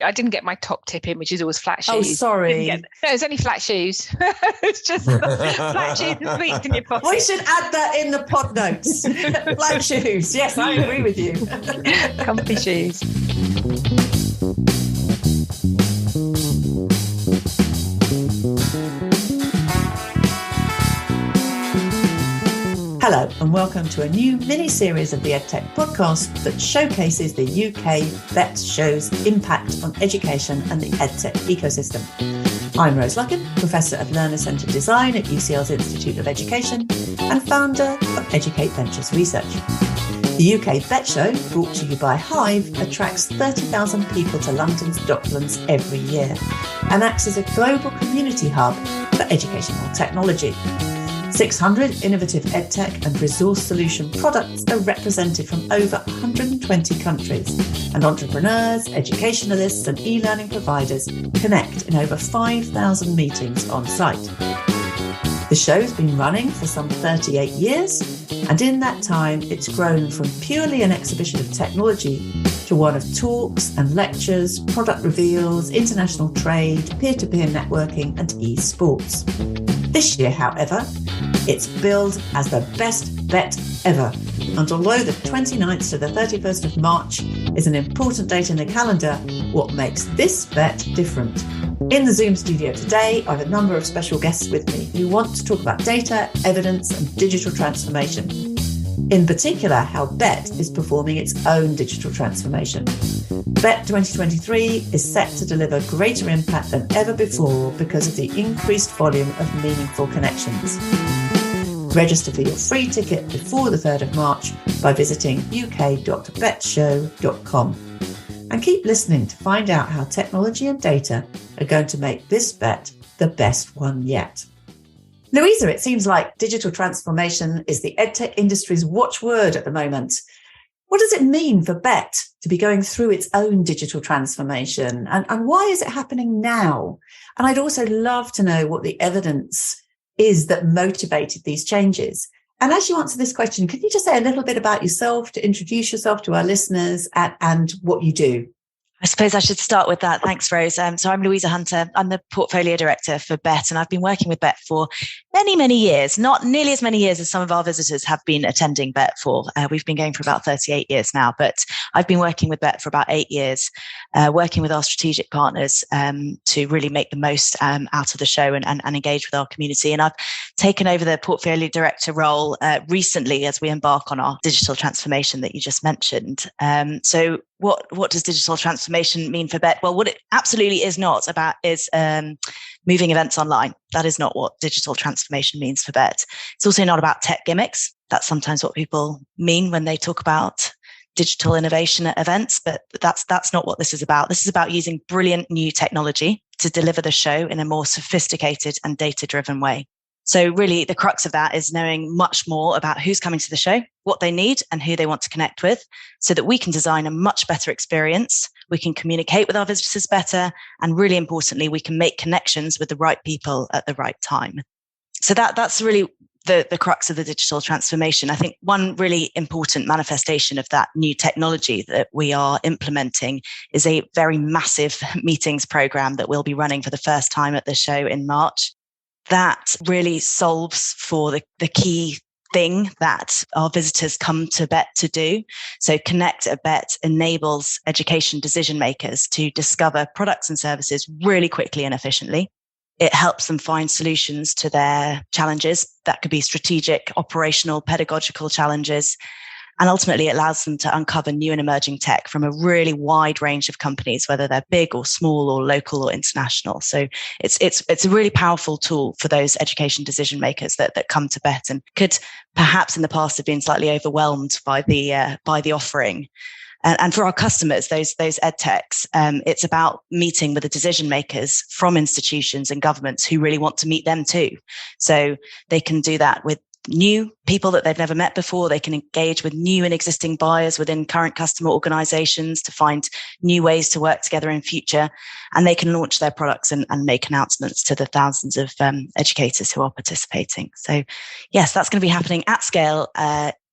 I didn't get my top tip in, which is always flat shoes. Oh, sorry. No, it's only flat shoes. It's just flat shoes and sweets in your pocket. We should add that in the pod notes. Flat shoes. Yes, I agree with you. Comfy shoes. Hello and welcome to a new mini-series of the EdTech podcast that showcases the UK Bett show's impact on education and the EdTech ecosystem. I'm Rose Luckin, Professor of Learner-Centred Design at UCL's Institute of Education and founder of Educate Ventures Research. The UK Bett Show, brought to you by Hive, attracts 30,000 people to London's Docklands every year and acts as a global community hub for educational technology. 600 innovative EdTech and resource solution products are represented from over 120 countries, and entrepreneurs, educationalists and e-learning providers connect in over 5,000 meetings on site. The show's been running for some 38 years, and in that time it's grown from purely an exhibition of technology to one of talks and lectures, product reveals, international trade, peer-to-peer networking and e-sports. This year, however, it's billed as the best Bett ever. And although the 29th to the 31st of March is an important date in the calendar, what makes this Bett different? In the Zoom studio today, I have a number of special guests with me who want to talk about data, evidence and digital transformation. In particular, how Bett is performing its own digital transformation. Bett 2023 is set to deliver greater impact than ever before because of the increased volume of meaningful connections. Register for your free ticket before the 3rd of March by visiting uk.bettshow.com. And keep listening to find out how technology and data are going to make this Bett the best one yet. Louisa, it seems like digital transformation is the EdTech industry's watchword at the moment. What does it mean for Bett to be going through its own digital transformation? And why is it happening now? And I'd also love to know what the evidence is that motivated these changes. And as you answer this question, could you just say a little bit about yourself to introduce yourself to our listeners and what you do? I suppose I should start with that. Thanks, Rose. So I'm Louisa Hunter. I'm the portfolio director for Bett, and I've been working with Bett for many, many years, not nearly as many years as some of our visitors have been attending Bett for. We've been going for about 38 years now, but I've been working with Bett for about 8 years, working with our strategic partners to really make the most out of the show and engage with our community. And I've taken over the portfolio director role recently as we embark on our digital transformation that you just mentioned. So what does digital transformation mean for Bett? Well, what it absolutely is not about is moving events online. That is not what digital transformation means for Bett. It's also not about tech gimmicks. That's sometimes what people mean when they talk about digital innovation at events, but that's not what this is about. This is about using brilliant new technology to deliver the show in a more sophisticated and data-driven way. So really, the crux of that is knowing much more about who's coming to the show, what they need, and who they want to connect with, so that we can design a much better experience, we can communicate with our visitors better, and really importantly, we can make connections with the right people at the right time. So that's really the crux of the digital transformation. I think one really important manifestation of that new technology that we are implementing is a very massive meetings program that we'll be running for the first time at the show in March. That really solves for the key thing that our visitors come to Bett to do. So Connect at Bett enables education decision makers to discover products and services really quickly and efficiently. It helps them find solutions to their challenges. That could be strategic, operational, pedagogical challenges. And ultimately, it allows them to uncover new and emerging tech from a really wide range of companies, whether they're big or small or local or international. So it's a really powerful tool for those education decision makers that come to Bett and could perhaps in the past have been slightly overwhelmed by the offering. And for our customers, those EdTechs, it's about meeting with the decision makers from institutions and governments who really want to meet them too. So they can do that with new people that they've never met before. They can engage with new and existing buyers within current customer organizations to find new ways to work together in future. And they can launch their products and make announcements to the thousands of educators who are participating. So yes, that's going to be happening at scale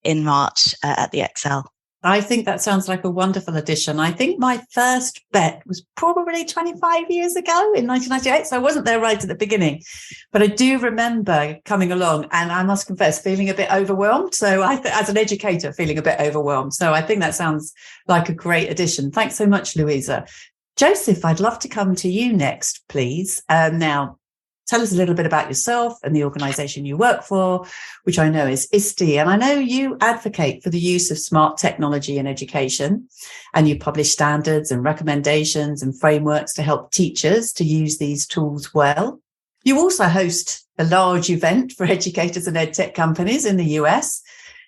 in March at the Excel. I think that sounds like a wonderful addition. I think my first Bett was probably 25 years ago in 1998. So I wasn't there right at the beginning, but I do remember coming along, and I must confess, feeling a bit overwhelmed. So as an educator, feeling a bit overwhelmed. So I think that sounds like a great addition. Thanks so much, Louisa. Joseph, I'd love to come to you next, please. Now, tell us a little bit about yourself and the organisation you work for, which I know is ISTE. And I know you advocate for the use of smart technology in education, and you publish standards and recommendations and frameworks to help teachers to use these tools well. You also host a large event for educators and EdTech companies in the US.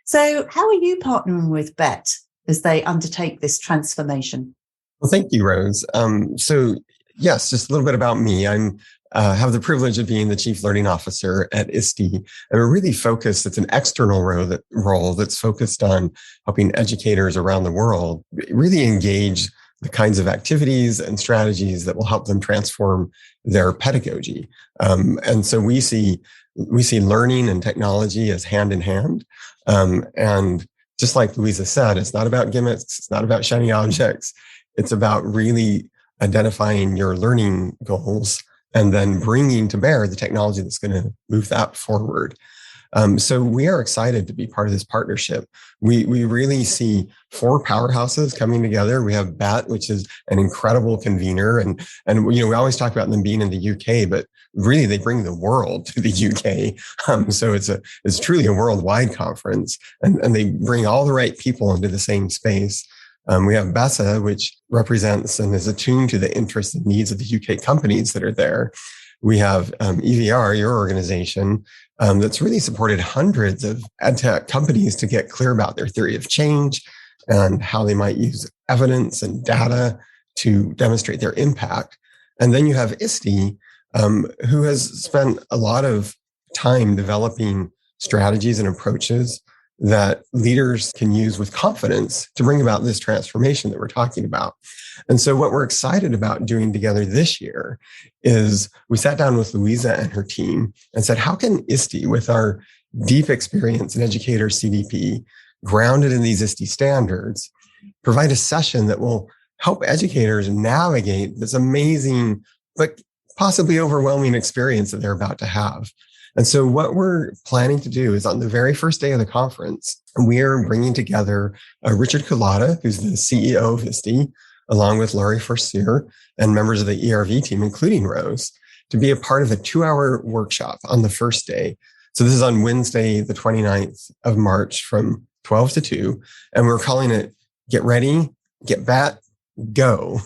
So how are you partnering with Bett as they undertake this transformation? Well, thank you, Rose. So yes, just a little bit about me. I'm have the privilege of being the Chief Learning Officer at ISTE. And we're really focused, it's an external role that's focused on helping educators around the world really engage the kinds of activities and strategies that will help them transform their pedagogy. And so we see learning and technology as hand in hand. And just like Louisa said, it's not about gimmicks, it's not about shiny objects. It's about really identifying your learning goals and then bringing to bear the technology that's going to move that forward. So we are excited to be part of this partnership. We really see 4 powerhouses coming together. We have Bett, which is an incredible convener, and we always talk about them being in the UK, but really they bring the world to the UK. So it's truly a worldwide conference, and they bring all the right people into the same space. We have BESA, which represents and is attuned to the interests and needs of the UK companies that are there. We have EVR, your organization, that's really supported hundreds of EdTech companies to get clear about their theory of change and how they might use evidence and data to demonstrate their impact. And then you have ISTE, who has spent a lot of time developing strategies and approaches that leaders can use with confidence to bring about this transformation that we're talking about. And so what we're excited about doing together this year is we sat down with Louisa and her team and said, how can ISTE, with our deep experience in educator CDP, grounded in these ISTE standards, provide a session that will help educators navigate this amazing, but possibly overwhelming experience that they're about to have. And so what we're planning to do is on the very first day of the conference, we are bringing together Richard Culata, who's the CEO of ISTE, along with Laurie Forcier and members of the ERV team, including Rose, to be a part of a 2-hour workshop on the first day. So this is on Wednesday, the 29th of March from 12 to 2. And we're calling it Get Ready, Get Bett, Go.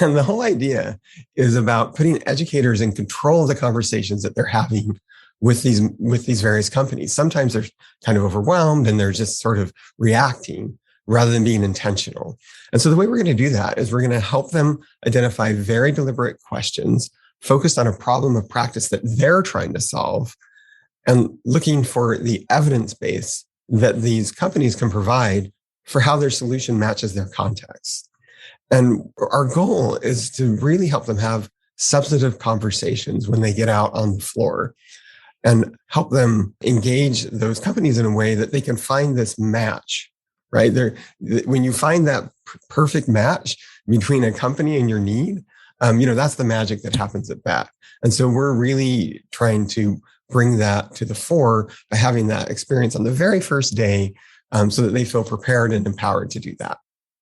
And the whole idea is about putting educators in control of the conversations that they're having with these various companies. Sometimes they're kind of overwhelmed and they're just sort of reacting rather than being intentional. And so the way we're going to do that is we're going to help them identify very deliberate questions focused on a problem of practice that they're trying to solve and looking for the evidence base that these companies can provide for how their solution matches their context. And our goal is to really help them have substantive conversations when they get out on the floor, and help them engage those companies in a way that they can find this match, right? When you find that perfect match between a company and your need, that's the magic that happens at Bett. And so we're really trying to bring that to the fore by having that experience on the very first day, so that they feel prepared and empowered to do that.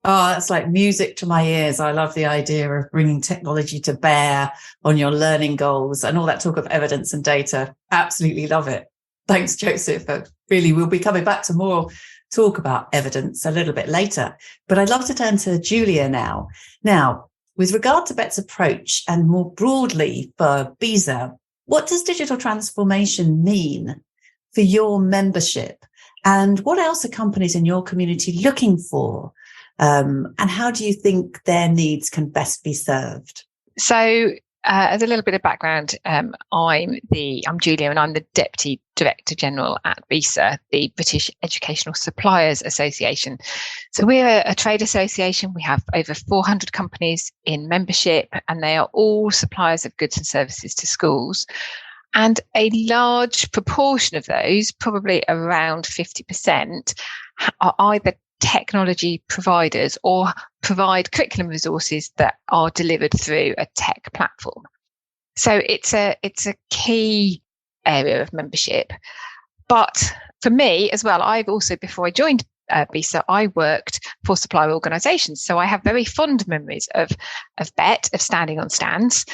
Oh, that's like music to my ears. I love the idea of bringing technology to bear on your learning goals and all that talk of evidence and data. Absolutely love it. Thanks, Joseph. Really, we'll be coming back to more talk about evidence a little bit later. But I'd love to turn to Julia now. Now, with regard to Bett's approach and more broadly for BESA, what does digital transformation mean for your membership? And what else are companies in your community looking for? And how do you think their needs can best be served? So, as a little bit of background, I'm Julia, and I'm the Deputy Director General at BESA, the British Educational Suppliers Association. So we're a trade association. We have over 400 companies in membership, and they are all suppliers of goods and services to schools. And a large proportion of those, probably around 50%, are either technology providers or provide curriculum resources that are delivered through a tech platform. So it's a key area of membership. But for me as well, I've also, before I joined BISA, I worked for supplier organisations. So I have very fond memories of Bett, of standing on stands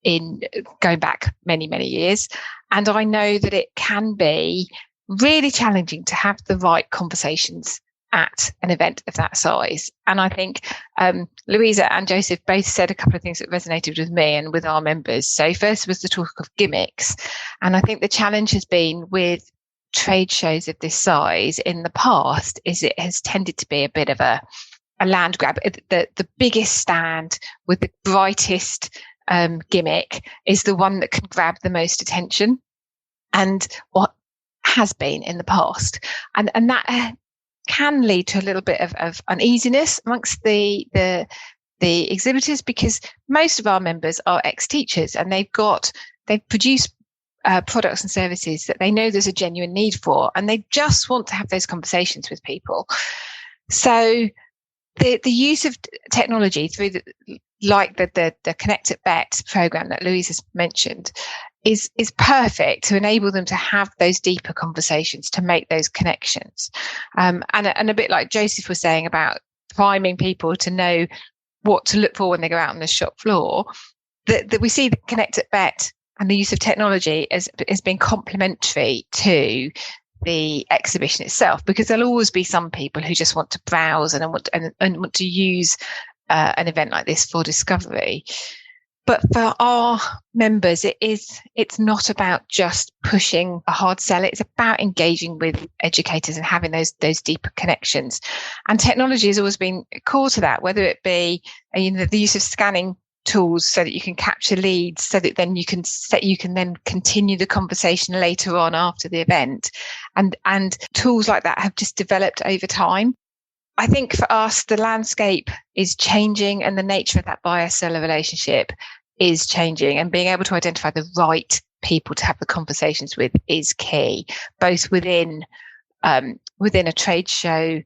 in going back many, many years. And I know that it can be really challenging to have the right conversations at an event of that size. And I think Louisa and Joseph both said a couple of things that resonated with me and with our members. So first was the talk of gimmicks. And I think the challenge has been with trade shows of this size in the past is it has tended to be a bit of a land grab. The biggest stand with the brightest gimmick is the one that can grab the most attention, and what has been in the past. And that can lead to a little bit of uneasiness amongst the exhibitors, because most of our members are ex-teachers and they've produced products and services that they know there's a genuine need for, and they just want to have those conversations with people. So the use of technology through the Connect at Bett program that Louise has mentioned is perfect to enable them to have those deeper conversations, to make those connections. And a bit like Joseph was saying about priming people to know what to look for when they go out on the shop floor, that we see the Connect at Bett and the use of technology as being complementary to the exhibition itself, because there'll always be some people who just want to browse and want to use an event like this for discovery. But for our members, it's not about just pushing a hard sell. It's about engaging with educators and having those deeper connections. And technology has always been core to that, whether it be the use of scanning tools so that you can capture leads, so that then you can then continue the conversation later on after the event. And tools like that have just developed over time. I think for us, the landscape is changing and the nature of that buyer-seller relationship is changing, and being able to identify the right people to have the conversations with is key, both within a trade show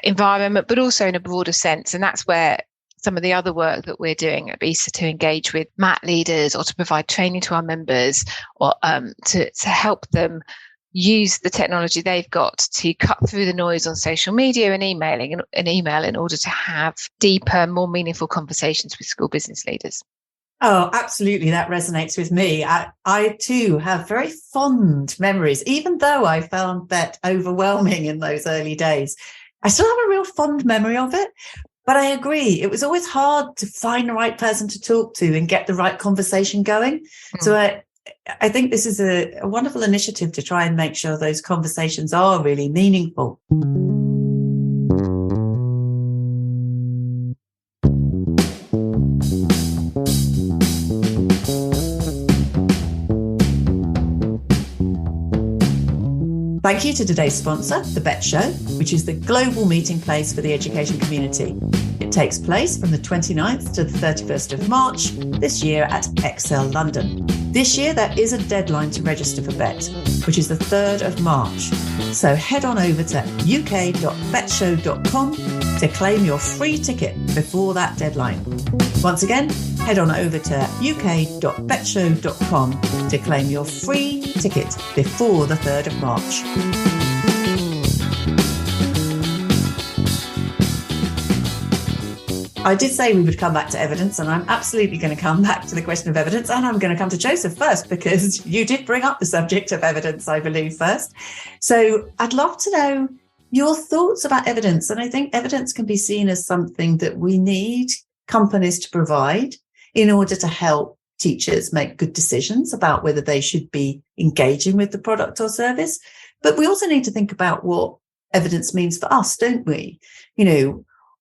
environment, but also in a broader sense. And that's where some of the other work that we're doing at BISA to engage with MAT leaders or to provide training to our members, or to help them use the technology they've got to cut through the noise on social media and email in order to have deeper, more meaningful conversations with school business leaders. Oh, absolutely. That resonates with me. I too have very fond memories, even though I found Bett overwhelming in those early days. I still have a real fond memory of it. But I agree, it was always hard to find the right person to talk to and get the right conversation going. So I think this is a wonderful initiative to try and make sure those conversations are really meaningful. Thank you to today's sponsor, the Bett Show, which is the global meeting place for the education community. It takes place from the 29th to the 31st of March this year at Excel London. This year, there is a deadline to register for Bett, which is the 3rd of March. So head on over to uk.bettshow.com to claim your free ticket before that deadline. Once again, head on over to uk.bettshow.com to claim your free ticket before the 3rd of March. I did say we would come back to evidence, and I'm absolutely going to come back to the question of evidence, and I'm going to come to Joseph first, because you did bring up the subject of evidence, I believe, first. So I'd love to know your thoughts about evidence. And I think evidence can be seen as something that we need companies to provide in order to help teachers make good decisions about whether they should be engaging with the product or service. But we also need to think about what evidence means for us, don't we?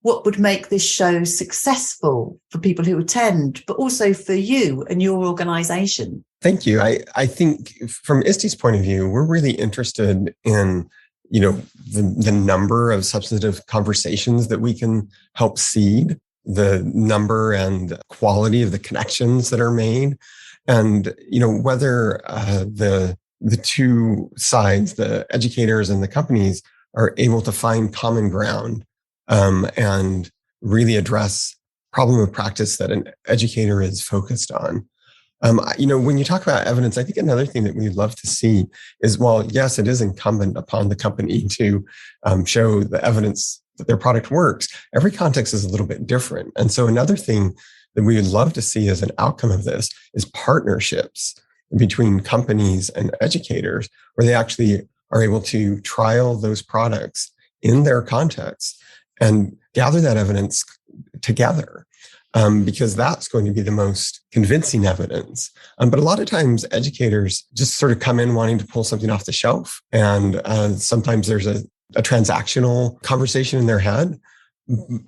What would make this show successful for people who attend, but also for you and your organization? Thank you. I think from ISTE's point of view, we're really interested in, the number of substantive conversations that we can help seed, the number and quality of the connections that are made, and, whether the two sides, the educators and the companies, are able to find common ground and really address problem of practice that an educator is focused on. When you talk about evidence, I think another thing that we'd love to see is, well, yes, it is incumbent upon the company to show the evidence that their product works. Every context is a little bit different. And so another thing that we would love to see as an outcome of this is partnerships between companies and educators, where they actually are able to trial those products in their context and gather that evidence together. Because that's going to be the most convincing evidence. But a lot of times educators just sort of come in wanting to pull something off the shelf. And sometimes there's a transactional conversation in their head,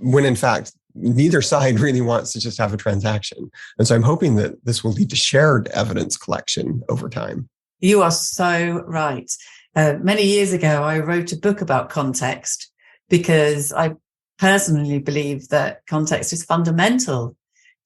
when in fact, neither side really wants to just have a transaction. And so I'm hoping that this will lead to shared evidence collection over time. You are so right. Many years ago, I wrote a book about context because I personally believe that context is fundamental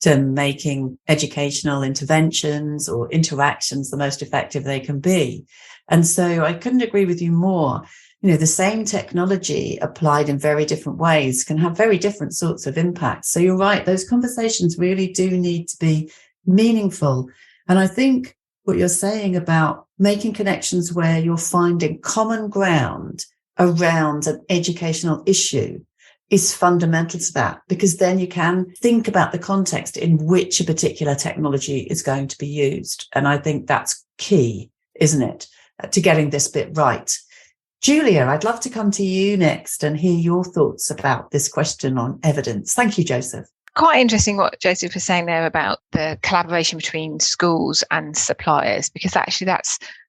to making educational interventions or interactions the most effective they can be. And so I couldn't agree with you more. The same technology applied in very different ways can have very different sorts of impacts. So you're right, those conversations really do need to be meaningful. And I think what you're saying about making connections where you're finding common ground around an educational issue is fundamental to that, because then you can think about the context in which a particular technology is going to be used. And I think that's key, isn't it, to getting this bit right. Julia, I'd love to come to you next and hear your thoughts about this question on evidence. Thank you, Joseph. Quite interesting what Joseph was saying there about the collaboration between schools and suppliers, because actually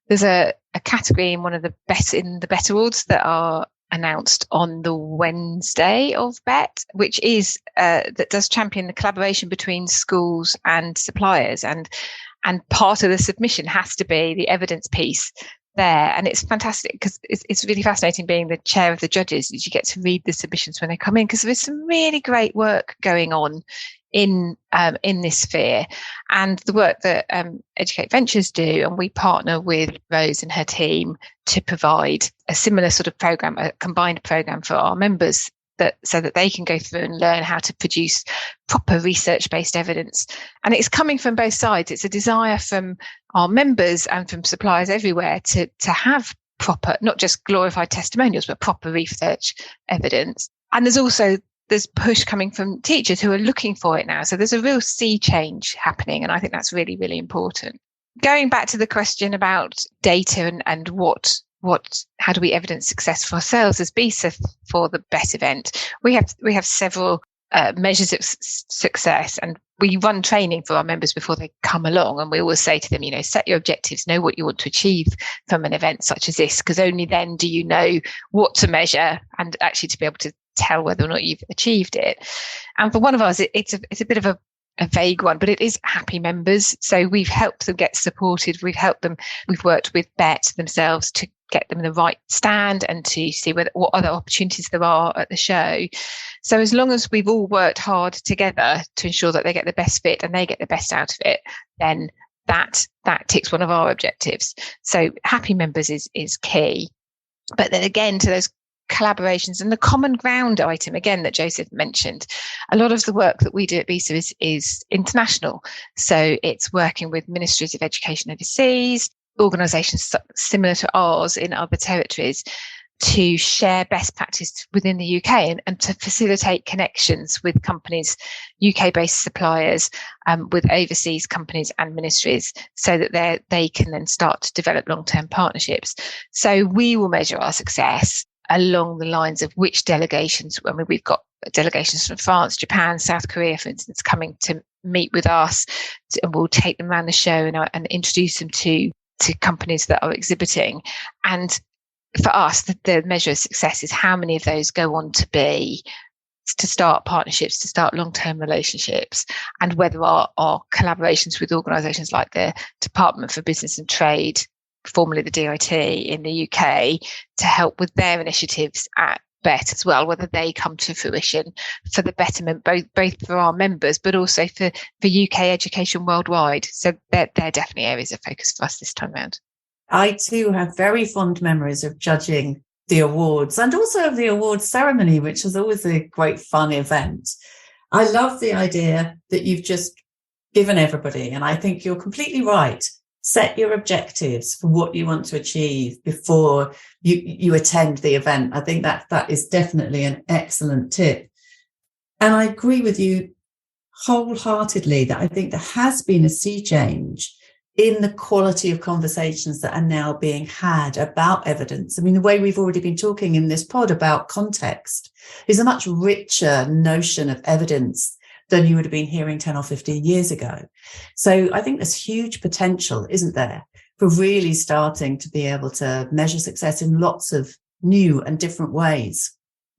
there's a category in one of the Bett Awards that are announced on the Wednesday of Bett, which is that does champion the collaboration between schools and suppliers, and part of the submission has to be the evidence piece there. And it's fantastic because it's really fascinating being the chair of the judges, is you get to read the submissions when they come in, because there's some really great work going on in this sphere, and the work that Educate Ventures do, and we partner with Rose and her team to provide a similar sort of program, a combined program for our members, so that they can go through and learn how to produce proper research-based evidence. And it's coming from both sides. It's a desire from our members and from suppliers everywhere to have proper, not just glorified testimonials, but proper research evidence. And there's push coming from teachers who are looking for it now. So there's a real sea change happening. And I think that's really, really important. Going back to the question about data and how do we evidence success for ourselves as BISA for the Bett event? We have several measures of success, and we run training for our members before they come along. And we always say to them, set your objectives, know what you want to achieve from an event such as this, because only then do you know what to measure and actually to be able to tell whether or not you've achieved it. And for one of us, it's a bit of a vague one, but it is happy members. So we've helped them get supported. We've worked with Bett themselves to get them the right stand and to see what other opportunities there are at the show. So as long as we've all worked hard together to ensure that they get the best fit and they get the best out of it, then that ticks one of our objectives. So happy members is key. But then again, to those collaborations and the common ground item again that Joseph mentioned, a lot of the work that we do at BISA is international. So it's working with ministries of education overseas, organisations similar to ours in other territories, to share best practice within the UK and to facilitate connections with companies, UK-based suppliers, with overseas companies and ministries, so that they can then start to develop long-term partnerships. So we will measure our success along the lines of which delegations. I mean, we've got delegations from France, Japan, South Korea, for instance, coming to meet with us, and we'll take them around the show and introduce them to companies that are exhibiting. And for us, the measure of success is how many of those go on to start partnerships, to start long-term relationships, and whether our collaborations with organisations like the Department for Business and Trade, formerly the DIT in the UK, to help with their initiatives at Bett as well, whether they come to fruition for the betterment, both for our members, but also for UK education worldwide. So they're definitely areas of focus for us this time around. I too have very fond memories of judging the awards and also of the awards ceremony, which is always a great fun event. I love the idea that you've just given everybody, and I think you're completely right. Set your objectives for what you want to achieve before you attend the event. I think that is definitely an excellent tip. And I agree with you wholeheartedly that I think there has been a sea change in the quality of conversations that are now being had about evidence. I mean, the way we've already been talking in this pod about context is a much richer notion of evidence than you would have been hearing 10 or 15 years ago. So I think there's huge potential, isn't there, for really starting to be able to measure success in lots of new and different ways.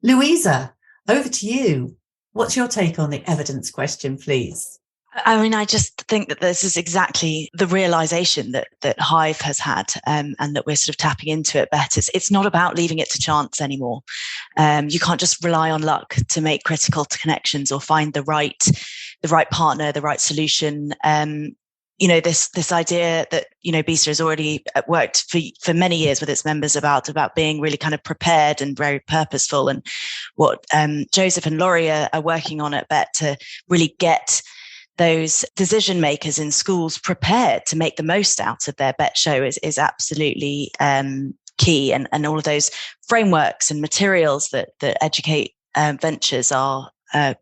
Louisa, over to you. What's your take on the evidence question, please? I mean, I just think that this is exactly the realization that Hive has had, and that we're sort of tapping into it better. It's not about leaving it to chance anymore. You can't just rely on luck to make critical connections or find the right partner, the right solution. This idea that, BISA has already worked for many years with its members about being really kind of prepared and very purposeful, and what Joseph and Laurie are working on at Bett to really get those decision makers in schools prepared to make the most out of their Bett show is absolutely key. And all of those frameworks and materials that Educate Ventures are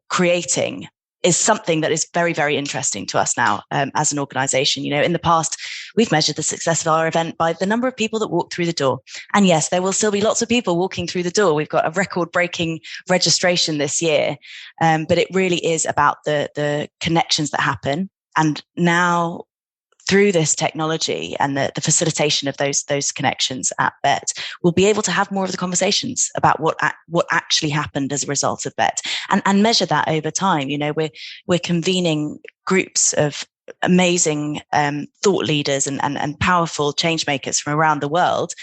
creating is something that is very, very interesting to us now as an organization. In the past, we've measured the success of our event by the number of people that walk through the door. And yes, there will still be lots of people walking through the door. We've got a record-breaking registration this year, but it really is about the connections that happen. And now, through this technology and the facilitation of those connections at Bett, we'll be able to have more of the conversations about what actually happened as a result of Bett, and measure that over time. We're convening groups of amazing thought leaders and powerful change makers from around the world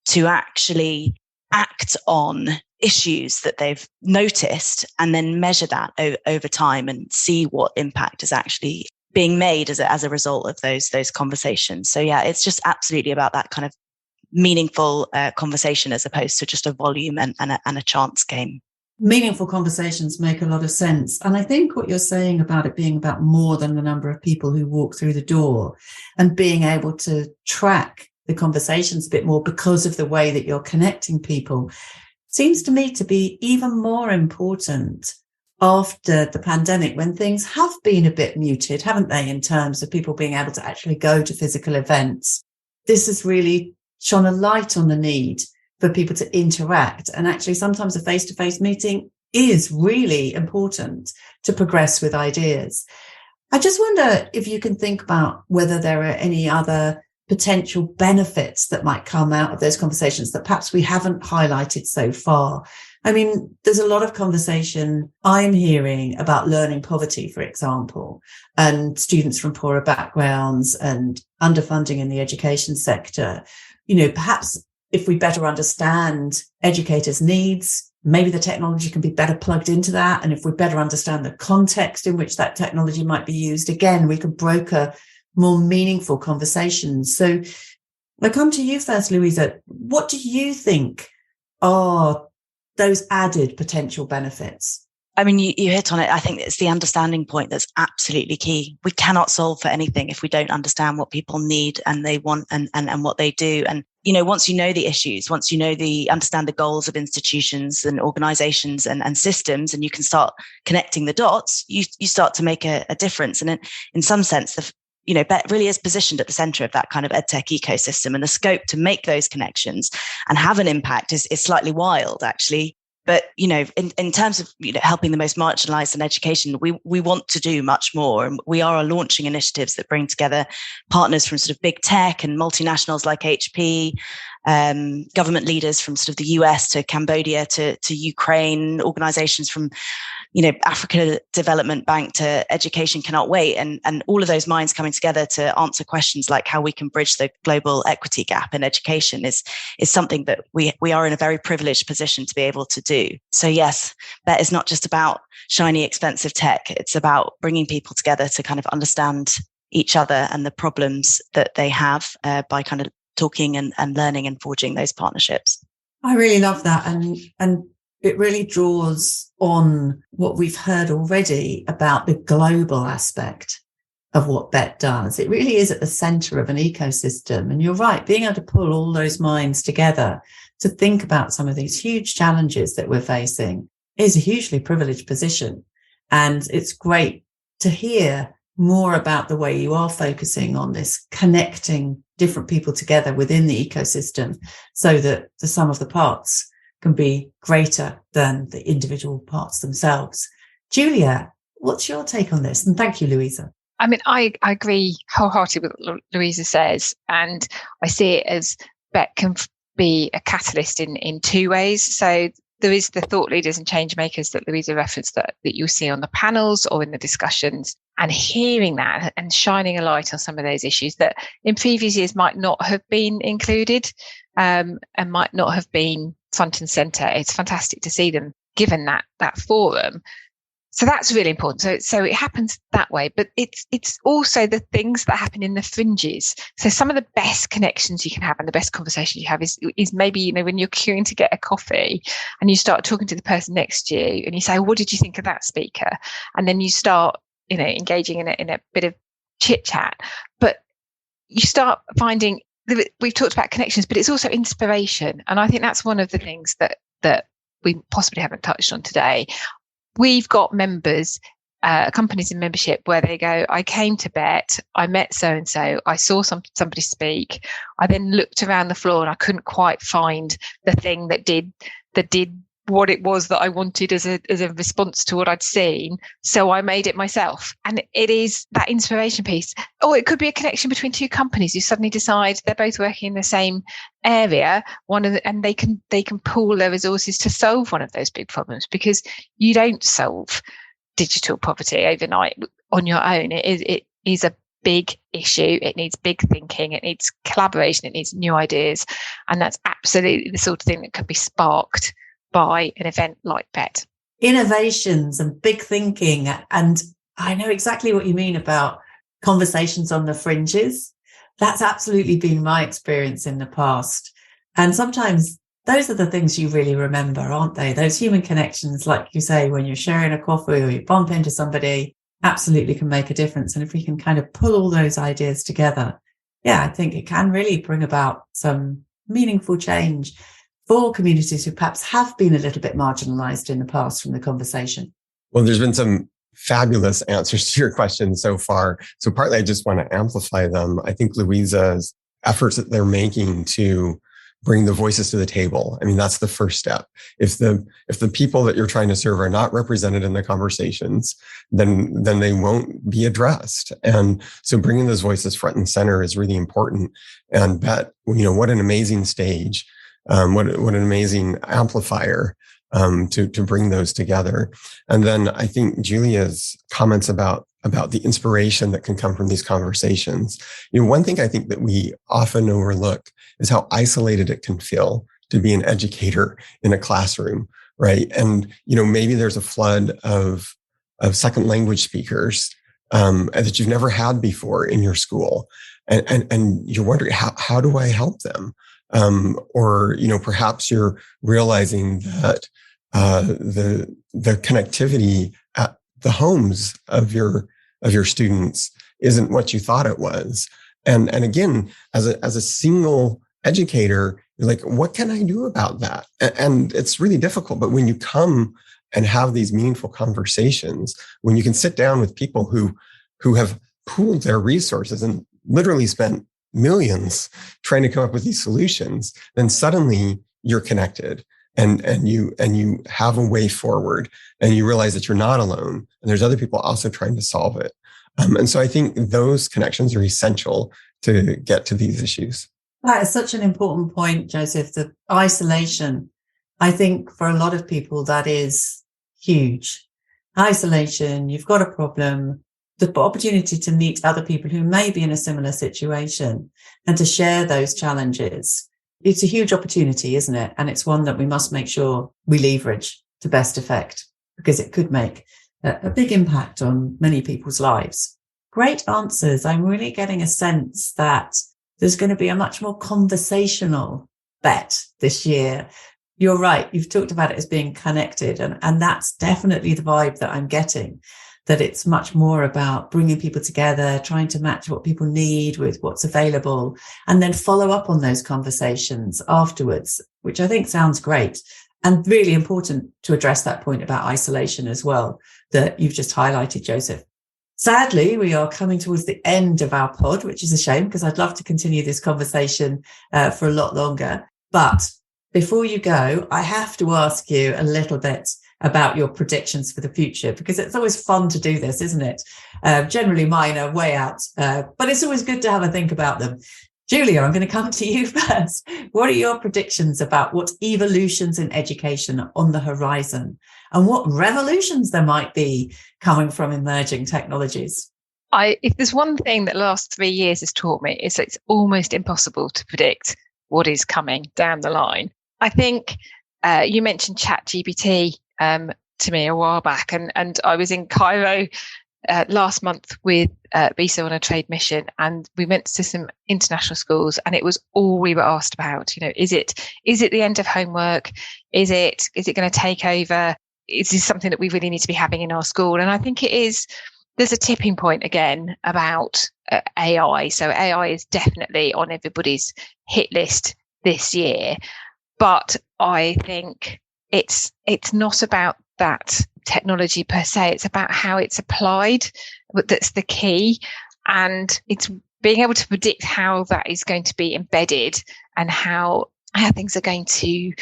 to actually act on issues that they've noticed, and then measure that over time and see what impact is actually being made as a result of those conversations. So yeah, it's just absolutely about that kind of meaningful conversation as opposed to just a volume and a chance game. Meaningful conversations make a lot of sense. And I think what you're saying about it being about more than the number of people who walk through the door, and being able to track the conversations a bit more because of the way that you're connecting people, seems to me to be even more important after the pandemic, when things have been a bit muted, haven't they, in terms of people being able to actually go to physical events. This has really shone a light on the need for people to interact. And actually, sometimes a face-to-face meeting is really important to progress with ideas. I just wonder if you can think about whether there are any other potential benefits that might come out of those conversations that perhaps we haven't highlighted so far. I mean, there's a lot of conversation I'm hearing about learning poverty, for example, and students from poorer backgrounds and underfunding in the education sector. Perhaps if we better understand educators' needs, maybe the technology can be better plugged into that. And if we better understand the context in which that technology might be used, again, we can broker more meaningful conversations. So I come to you first, Louisa. What do you think are those added potential benefits? I mean, you hit on it. I think it's the understanding point that's absolutely key. We cannot solve for anything if we don't understand what people need and they want and what they do. And, once you know the issues, once you understand the goals of institutions and organizations and systems, and you can start connecting the dots, you start to make a difference. And in some sense, Bett really is positioned at the center of that kind of EdTech ecosystem, and the scope to make those connections and have an impact is slightly wild, actually. But, in terms of, helping the most marginalized in education, we want to do much more. And we are launching initiatives that bring together partners from sort of big tech and multinationals like HP, government leaders from sort of the US to Cambodia to Ukraine, organizations from, Africa Development Bank to Education Cannot Wait, and all of those minds coming together to answer questions like how we can bridge the global equity gap in education is something that we are in a very privileged position to be able to do. So yes, Bett is not just about shiny, expensive tech. It's about bringing people together to kind of understand each other and the problems that they have by kind of talking and learning and forging those partnerships. I really love that. And it really draws on what we've heard already about the global aspect of what Bett does. It really is at the center of an ecosystem. And you're right, being able to pull all those minds together to think about some of these huge challenges that we're facing is a hugely privileged position. And it's great to hear more about the way you are focusing on this, connecting different people together within the ecosystem so that the sum of the parts can be greater than the individual parts themselves. Julia, what's your take on this? And thank you, Louisa. I mean, I agree wholeheartedly with what Louisa says, and I see it as Bett can be a catalyst in two ways. So there is the thought leaders and change makers that Louisa referenced that you'll see on the panels or in the discussions, and hearing that and shining a light on some of those issues that in previous years might not have been included and might not have been front and centre. It's fantastic to see them given that forum. So that's really important. So it happens that way, but it's also the things that happen in the fringes. So some of the best connections you can have and the best conversations you have is maybe, when you're queuing to get a coffee and you start talking to the person next to you and you say, what did you think of that speaker? And then you start, engaging in a bit of chit chat, but you start finding we've talked about connections, but it's also inspiration. And I think that's one of the things that we possibly haven't touched on today. We've got members, companies in membership where they go, I came to Bett, I met so-and-so, I saw somebody speak. I then looked around the floor and I couldn't quite find the thing that did what it was that I wanted as a response to what I'd seen. So I made it myself. And it is that inspiration piece. Or it could be a connection between two companies who suddenly decide they're both working in the same area, and they can pool their resources to solve one of those big problems, because you don't solve digital poverty overnight on your own. It is a big issue. It needs big thinking. It needs collaboration. It needs new ideas. And that's absolutely the sort of thing that can be sparked by an event like Bett. Innovations and big thinking. And I know exactly what you mean about conversations on the fringes. That's absolutely been my experience in the past. And sometimes those are the things you really remember, aren't they? Those human connections, like you say, when you're sharing a coffee or you bump into somebody, absolutely can make a difference. And if we can kind of pull all those ideas together, I think it can really bring about some meaningful change for communities who perhaps have been a little bit marginalized in the past from the conversation. Well, there's been some fabulous answers to your question so far. So partly I just want to amplify them. I think Louisa's efforts that they're making to bring the voices to the table. I mean, that's the first step. If the people that you're trying to serve are not represented in the conversations, then they won't be addressed. And so bringing those voices front and center is really important. And Bett, what an amazing stage. What an amazing amplifier to bring those together. And then I think Julia's comments about the inspiration that can come from these conversations. One thing I think that we often overlook is how isolated it can feel to be an educator in a classroom, right? And maybe there's a flood of second language speakers that you've never had before in your school, and you're wondering how do I help them? Or perhaps you're realizing that the connectivity at the homes of your students isn't what you thought it was. And again, as a single educator, you're like, what can I do about that? And it's really difficult. But when you come and have these meaningful conversations, when you can sit down with people who have pooled their resources and literally spent millions trying to come up with these solutions, then suddenly you're connected and you have a way forward, and you realize that you're not alone and there's other people also trying to solve it. And so I think those connections are essential to get to these issues. That is such an important point, Joseph. The isolation, I think for a lot of people, that is huge. Isolation, you've got a problem, the opportunity to meet other people who may be in a similar situation and to share those challenges. It's a huge opportunity, isn't it? And it's one that we must make sure we leverage to best effect, because it could make a big impact on many people's lives. Great answers. I'm really getting a sense that there's going to be a much more conversational Bett this year, you're right. You've talked about it as being connected, and that's definitely the vibe that I'm getting, that it's much more about bringing people together, trying to match what people need with what's available, and then follow up on those conversations afterwards, which I think sounds great. And really important to address that point about isolation as well, that you've just highlighted, Joseph. Sadly, we are coming towards the end of our pod, which is a shame because I'd love to continue this conversation for a lot longer. But before you go, I have to ask you a little bit about your predictions for the future, because it's always fun to do this, isn't it? Generally, mine are way out, but it's always good to have a think about them. Julia, I'm going to come to you first. What are your predictions about what evolutions in education are on the horizon and what revolutions there might be coming from emerging technologies? If there's one thing that the last 3 years has taught me, is that it's almost impossible to predict what is coming down the line. I think you mentioned ChatGPT to me a while back, and I was in Cairo last month with BISA on a trade mission, and we went to some international schools, and it was all we were asked about. You know, is it the end of homework? Is it going to take over? Is this something that we really need to be having in our school? And I think it is. There's a tipping point again about AI. So AI is definitely on everybody's hit list this year, but I think it's not about that technology per se. It's about how it's applied. That's the key. And it's being able to predict how that is going to be embedded and how things are going to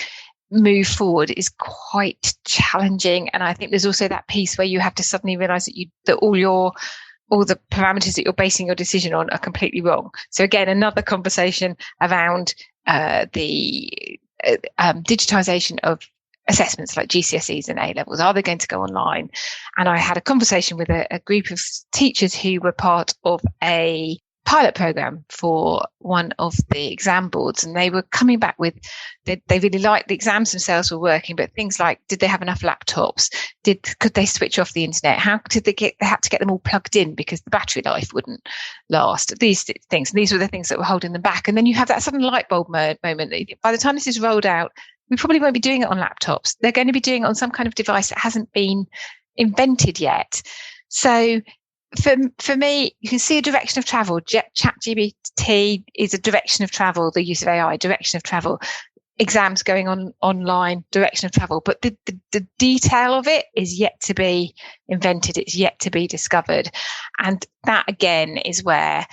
move forward is quite challenging. And I think there's also that piece where you have to suddenly realize that all the parameters that you're basing your decision on are completely wrong. So again, another conversation around the digitization of assessments like GCSEs and A levels. Are they going to go online? And I had a conversation with a group of teachers who were part of a pilot program for one of the exam boards, and they were coming back with they really liked the exams themselves were working, but things like, did they have enough laptops? Could they switch off the internet? How did they had to get them all plugged in because the battery life wouldn't last? These things, and these were the things that were holding them back. And then you have that sudden light bulb moment that by the time this is rolled out, we probably won't be doing it on laptops. They're going to be doing it on some kind of device that hasn't been invented yet. So for me, you can see a direction of travel. ChatGPT is a direction of travel. The use of AI, direction of travel. Exams going on online, direction of travel. But the detail of it is yet to be invented. It's yet to be discovered. And that, again, is where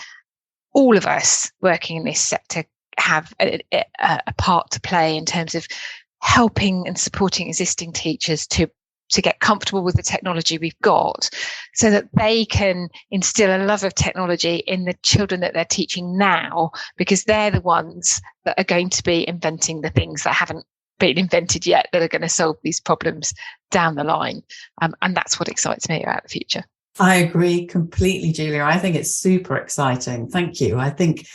all of us working in this sector have a part to play in terms of helping and supporting existing teachers to get comfortable with the technology we've got, so that they can instill a love of technology in the children that they're teaching now, because they're the ones that are going to be inventing the things that haven't been invented yet, that are going to solve these problems down the line. And that's what excites me about the future. I agree completely, Julia. I think it's super exciting. Thank you. I think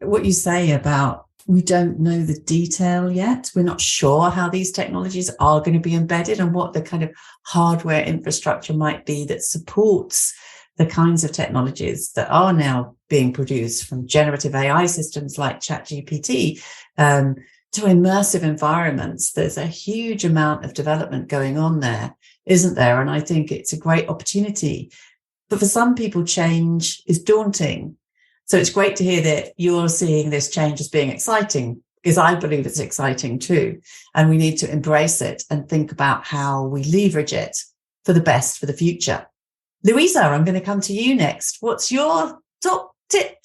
what you say about we don't know the detail yet. We're not sure how these technologies are going to be embedded and what the kind of hardware infrastructure might be that supports the kinds of technologies that are now being produced, from generative AI systems like ChatGPT to immersive environments. There's a huge amount of development going on there, isn't there? And I think it's a great opportunity. But for some people, change is daunting. So it's great to hear that you're seeing this change as being exciting, because I believe it's exciting too. And we need to embrace it and think about how we leverage it for the best for the future. Louisa, I'm going to come to you next. What's your top tip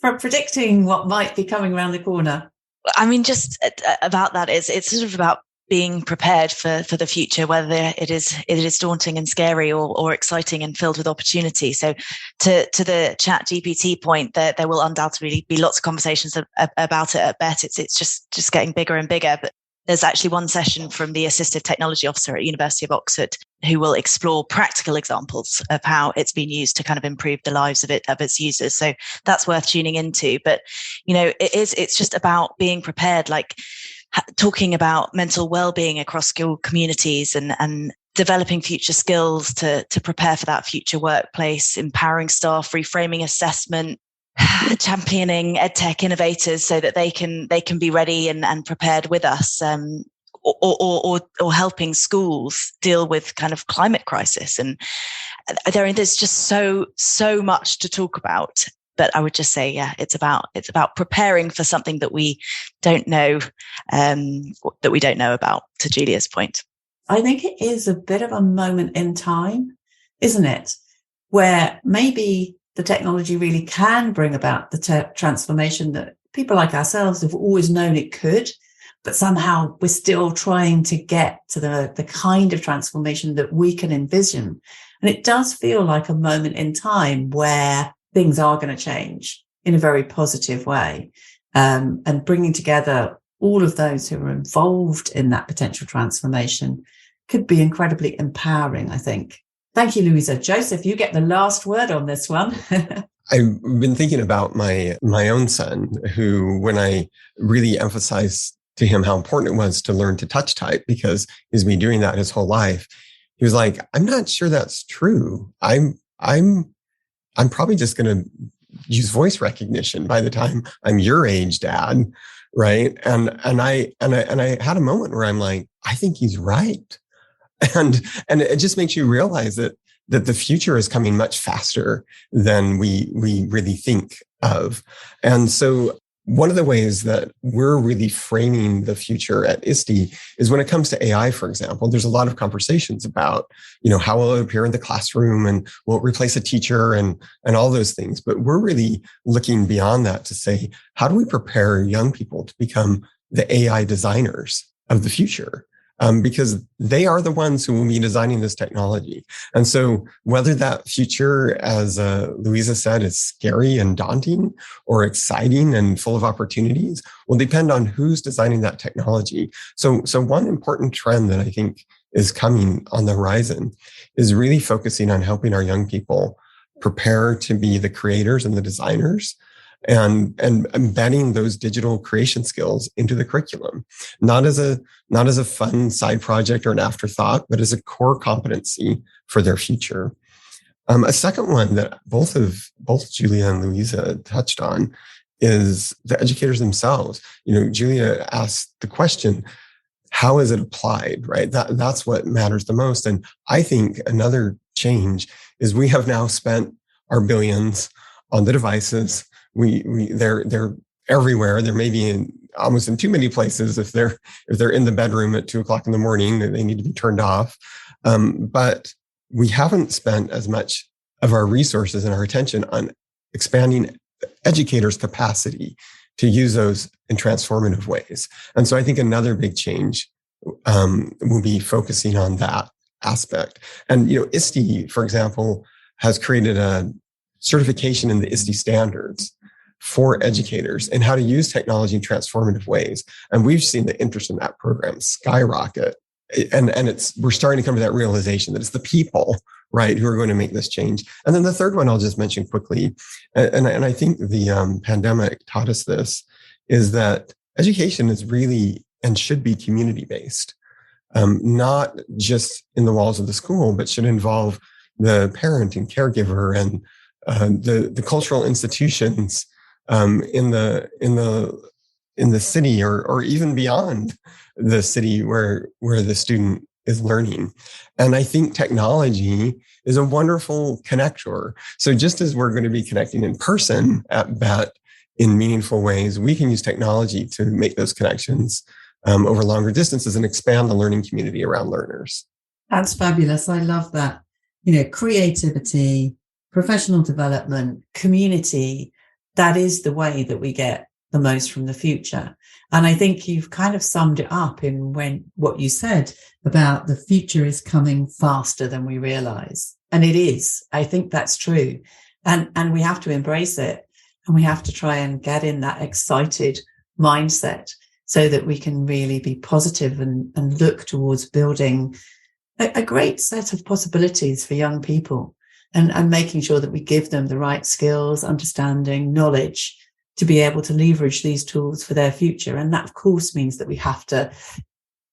for predicting what might be coming around the corner? I mean, just about that, it's sort of about being prepared for the future, whether it is daunting and scary or exciting and filled with opportunity. So to the ChatGPT point, there will undoubtedly be lots of conversations about it at Bett. It's just getting bigger and bigger. But there's actually one session from the assistive technology officer at University of Oxford who will explore practical examples of how it's been used to kind of improve the lives of its users. So that's worth tuning into. But, you know, it's just about being prepared, like talking about mental well-being across school communities and developing future skills to prepare for that future workplace, empowering staff, reframing assessment, championing EdTech innovators so that they can be ready and prepared with us. or helping schools deal with kind of climate crisis. And there's just so much to talk about. But I would just say, yeah, it's about preparing for something that we don't know, about, to Julia's point. I think it is a bit of a moment in time, isn't it? Where maybe the technology really can bring about the transformation that people like ourselves have always known it could, but somehow we're still trying to get to the kind of transformation that we can envision. And it does feel like a moment in time where things are going to change in a very positive way. And bringing together all of those who are involved in that potential transformation could be incredibly empowering, I think. Thank you, Louisa. Joseph, you get the last word on this one. I've been thinking about my own son, who, when I really emphasized to him how important it was to learn to touch type, because he's been doing that his whole life, he was like, "I'm not sure that's true. I'm probably just going to use voice recognition by the time I'm your age, Dad." Right. And I had a moment where I'm like, I think he's right. And it just makes you realize that the future is coming much faster than we really think of. And so one of the ways that we're really framing the future at ISTE is when it comes to AI, for example. There's a lot of conversations about, how will it appear in the classroom, and will it replace a teacher, and all those things. But we're really looking beyond that to say, how do we prepare young people to become the AI designers of the future? Because they are the ones who will be designing this technology. And so whether that future, as Louisa said, is scary and daunting, or exciting and full of opportunities, will depend on who's designing that technology. So one important trend that I think is coming on the horizon is really focusing on helping our young people prepare to be the creators and the designers, and embedding those digital creation skills into the curriculum, not as a fun side project or an afterthought, but as a core competency for their future. A second one that both Julia and Louisa touched on is the educators themselves. Julia asked the question, how is it applied, right? That's what matters the most. And I think another change is we have now spent our billions on the devices. They're everywhere. They're maybe almost in too many places. If they're in the bedroom at 2:00 in the morning, they need to be turned off. But we haven't spent as much of our resources and our attention on expanding educators' capacity to use those in transformative ways. And so I think another big change will be focusing on that aspect. And ISTE, for example, has created a certification in the ISTE standards for educators and how to use technology in transformative ways. And we've seen the interest in that program skyrocket. And we're starting to come to that realization that it's the people, right, who are going to make this change. And then the third one I'll just mention quickly, and I think the pandemic taught us this, is that education is really and should be community-based, not just in the walls of the school, but should involve the parent and caregiver and the cultural institutions in the city or even beyond the city where the student is learning. And I think technology is a wonderful connector. So just as we're going to be connecting in person at Bett in meaningful ways, we can use technology to make those connections over longer distances and expand the learning community around learners. That's fabulous. I love that. Creativity, professional development, community, that is the way that we get the most from the future. And I think you've kind of summed it up in what you said about the future is coming faster than we realize. And it is. I think that's true. And we have to embrace it. And we have to try and get in that excited mindset so that we can really be positive and look towards building a great set of possibilities for young people and making sure that we give them the right skills, understanding, knowledge to be able to leverage these tools for their future. And that, of course, means that we have to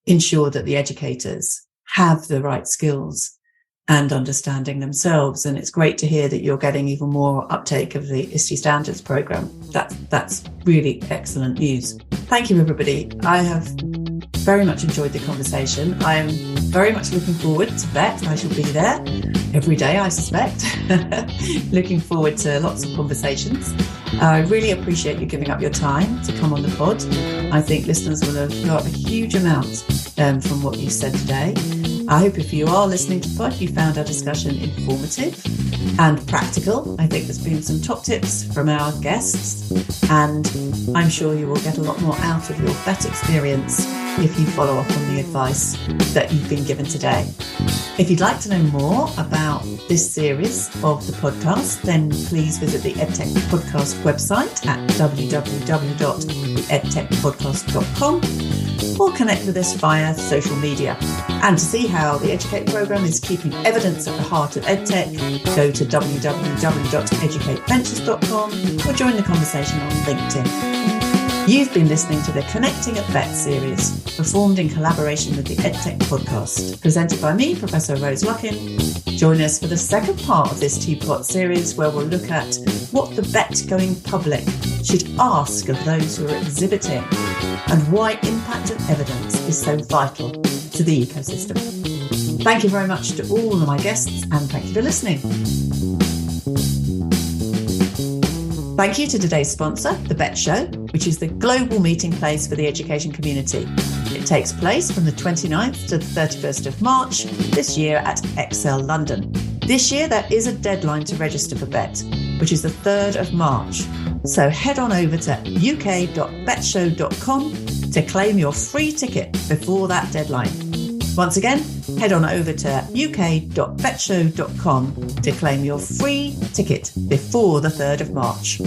ensure that the educators have the right skills and understanding themselves. And it's great to hear that you're getting even more uptake of the ISTE Standards Programme. That's really excellent news. Thank you, everybody. I have very much enjoyed the conversation. I am very much looking forward to Bett. I shall be there every day, I suspect. Looking forward to lots of conversations. I really appreciate you giving up your time to come on the pod. I think listeners will have got a huge amount from what you said today. I hope if you are listening to the pod, you found our discussion informative and practical. I think there's been some top tips from our guests, and I'm sure you will get a lot more out of your Bett experience if you follow up on the advice that you've been given today. If you'd like to know more about this series of the podcast, then please visit the EdTech Podcast website at www.theedtechpodcast.com or connect with us via social media. And to see how the Educate programme is keeping evidence at the heart of EdTech, go to www.educateventures.com or join the conversation on LinkedIn. You've been listening to the Connecting at Bett series, performed in collaboration with the EdTech podcast, presented by me, Professor Rose Luckin. Join us for the second part of this two-part series, where we'll look at what the Bett going public should ask of those who are exhibiting and why impact and evidence is so vital to the ecosystem. Thank you very much to all of my guests, and thank you for listening. Thank you to today's sponsor, The Bett Show, which is the global meeting place for the education community. It takes place from the 29th to the 31st of March this year at Excel London. This year, there is a deadline to register for Bett, which is the 3rd of March. So head on over to uk.bettshow.com to claim your free ticket before that deadline. Once again, head on over to uk.bettshow.com to claim your free ticket before the 3rd of March.